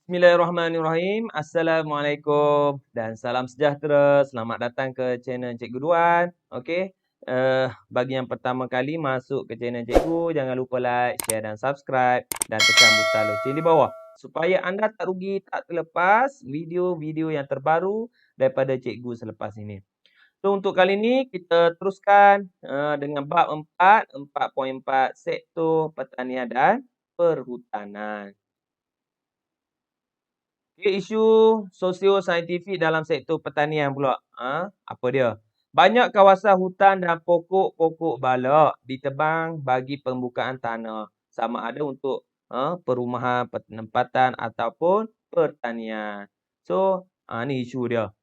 Bismillahirrahmanirrahim. Assalamualaikum dan salam sejahtera. Selamat datang ke channel Cikgu Duan. Okey. Bagi yang pertama kali masuk ke channel Cikgu, jangan lupa like, share dan subscribe dan tekan butang loceng di bawah supaya anda tak rugi, tak terlepas video-video yang terbaru daripada Cikgu selepas ini. So untuk kali ini kita teruskan dengan bab 4, 4.4 sektor pertanian dan perhutanan. Isu sosio-saintifik dalam sektor pertanian pula. Apa dia? Banyak kawasan hutan dan pokok-pokok balak ditebang bagi pembukaan tanah. Sama ada untuk perumahan, penempatan ataupun pertanian. So, ni isu dia.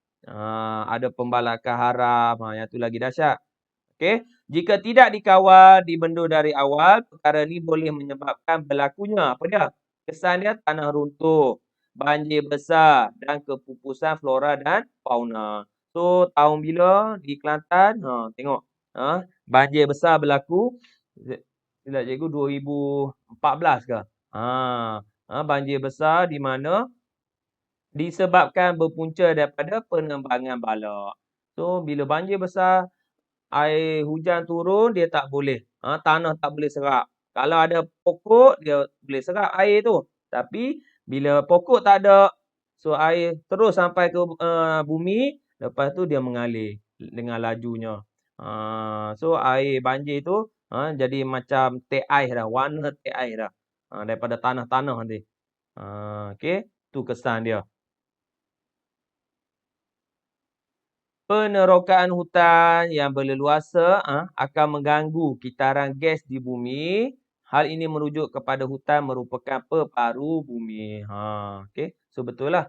Ada pembalakan haram. Yang tu lagi dahsyat. Okey. Jika tidak dikawal, dibendung dari awal, perkara ni boleh menyebabkan berlakunya apa dia? Kesan dia tanah runtuh, banjir besar dan kepupusan flora dan fauna. So, tahun bila di Kelantan, tengok. Banjir besar berlaku, silap cikgu 2014 ke? Banjir besar di mana disebabkan berpunca daripada penembangan balak. So, bila banjir besar, air hujan turun, dia tak boleh. Tanah tak boleh serap. Kalau ada pokok, dia boleh serap air tu. Tapi, bila pokok tak ada, so air terus sampai ke bumi, lepas tu dia mengalir dengan lajunya. So, air banjir tu jadi macam teh air dah. Warna teh air dah. Daripada tanah-tanah nanti. Okey, tu kesan dia. Penerokaan hutan yang berleluasa akan mengganggu kitaran gas di bumi. Hal ini merujuk kepada hutan merupakan peparu bumi. Okey. So betul lah.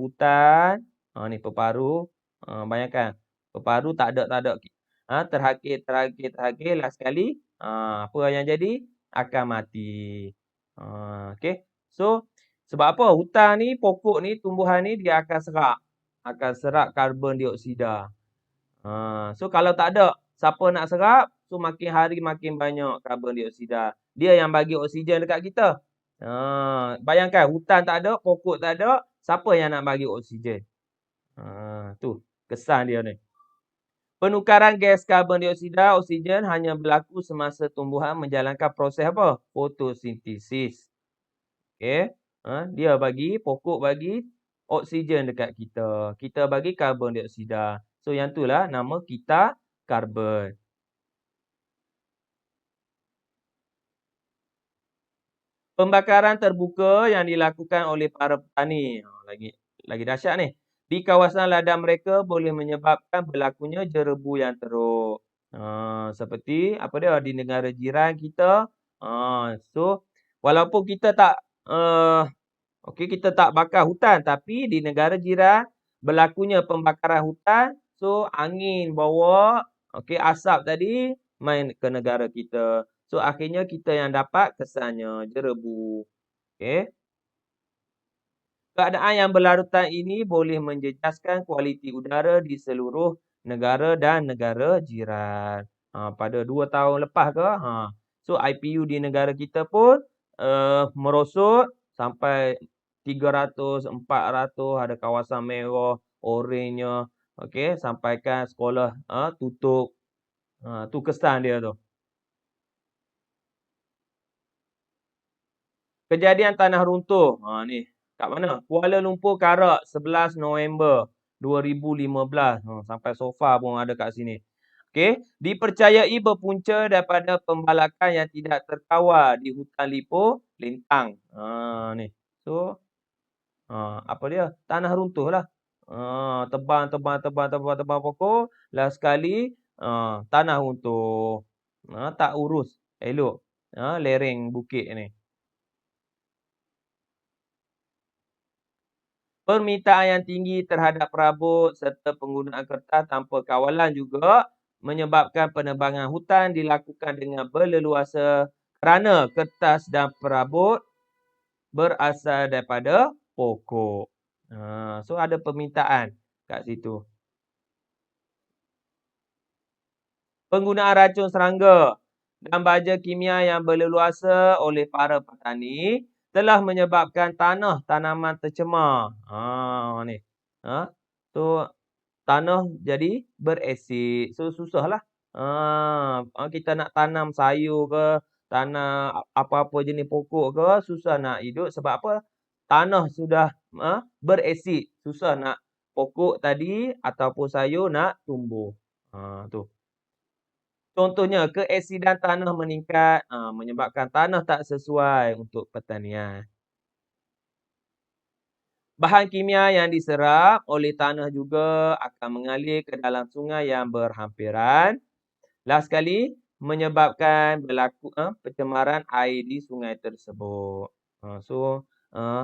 Hutan, ni peparu. Bayangkan. Peparu tak ada. Terhakir. Last sekali. Apa yang jadi? Akan mati. Okey. So, sebab apa? Hutan ni, pokok ni, tumbuhan ni, dia akan serap karbon dioksida. So kalau tak ada siapa nak serap, so makin hari makin banyak karbon dioksida. Dia yang bagi oksigen dekat kita. Bayangkan hutan tak ada, pokok tak ada, siapa yang nak bagi oksigen? Tu kesan dia ni. Penukaran gas karbon dioksida, oksigen hanya berlaku semasa tumbuhan menjalankan proses apa? Fotosintesis. Okey. Pokok bagi oksigen dekat kita. Kita bagi karbon dioksida. So yang itulah nama kita karbon. Pembakaran terbuka yang dilakukan oleh para petani. Lagi dahsyat ni. Di kawasan ladang mereka boleh menyebabkan berlakunya jerebu yang teruk. Seperti apa dia di negara jiran kita. So walaupun kita tak kita tak bakar hutan, tapi di negara jiran berlakunya pembakaran hutan, so angin bawa asap tadi main ke negara kita. So akhirnya kita yang dapat kesannya jerebu. Okey. Keadaan yang berlarutan ini boleh menjejaskan kualiti udara di seluruh negara dan negara jiran. Pada 2 tahun lepas ke, so IPU di negara kita pun merosot sampai 300, 400, ada kawasan merah, oranye. Okey, sampaikan sekolah tutup. Tu kesan dia tu. Kejadian tanah runtuh. Ni kat mana? Kuala Lumpur Karak 11 November 2015. Sampai sofa pun ada kat sini. Okey, dipercayai berpunca daripada pembalakan yang tidak terkawal di hutan Lippo Lintang. Ni. So, apa dia? Tanah runtuh lah. Tebang pokok. Last sekali, tanah runtuh. Tak urus. Elok. Lereng bukit ni. Permintaan yang tinggi terhadap perabot serta penggunaan kertas tanpa kawalan juga menyebabkan penebangan hutan dilakukan dengan berleluasa kerana kertas dan perabot berasal daripada pokok. So ada permintaan kat situ. Penggunaan racun serangga dan baja kimia yang berleluasa oleh para petani telah menyebabkan tanah tanaman tercemar. Ni. Ha, so tanah jadi berasid. So susahlah. Kita nak tanam sayur ke, tanam apa-apa jenis pokok ke, susah nak hidup sebab apa? Tanah sudah berasid. Susah nak pokok tadi ataupun sayur nak tumbuh. Tu. Contohnya, keasidan tanah meningkat, menyebabkan tanah tak sesuai untuk pertanian. Bahan kimia yang diserap oleh tanah juga akan mengalir ke dalam sungai yang berhampiran. Last sekali, menyebabkan berlaku pencemaran air di sungai tersebut. So,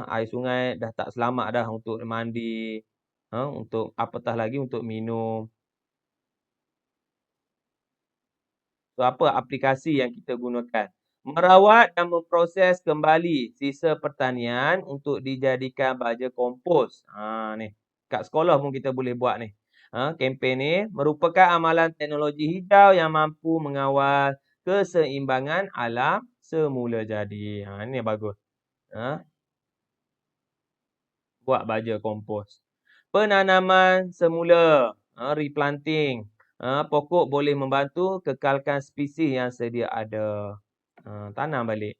air sungai dah tak selamat dah untuk mandi, untuk apatah lagi untuk minum. So, apa aplikasi yang kita gunakan? Merawat dan memproses kembali sisa pertanian untuk dijadikan baja kompos. Ni. Kat sekolah pun kita boleh buat ni. Kempen ni merupakan amalan teknologi hijau yang mampu mengawal keseimbangan alam semula jadi. Ini bagus. Buat baja kompos. Penanaman semula, replanting. Pokok boleh membantu kekalkan spesies yang sedia ada. Tanam balik.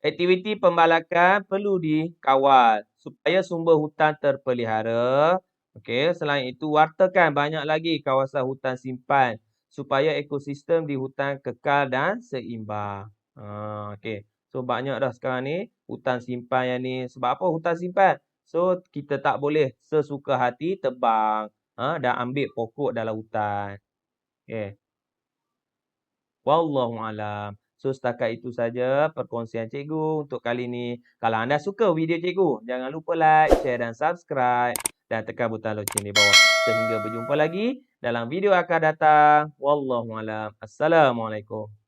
Aktiviti pembalakan perlu dikawal supaya sumber hutan terpelihara. Okey, selain itu wartakan banyak lagi kawasan hutan simpan supaya ekosistem di hutan kekal dan seimbang. Okey. So banyak dah sekarang ni hutan simpan yang ni. Sebab apa hutan simpan? So kita tak boleh sesuka hati tebang dan ambil pokok dalam hutan. Okey. Wallahualam. So setakat itu saja perkongsian cikgu untuk kali ini. Kalau anda suka video cikgu, jangan lupa like, share dan subscribe. Dan tekan butang loceng di bawah. Sehingga berjumpa lagi dalam video akan datang. Wallahualam. Assalamualaikum.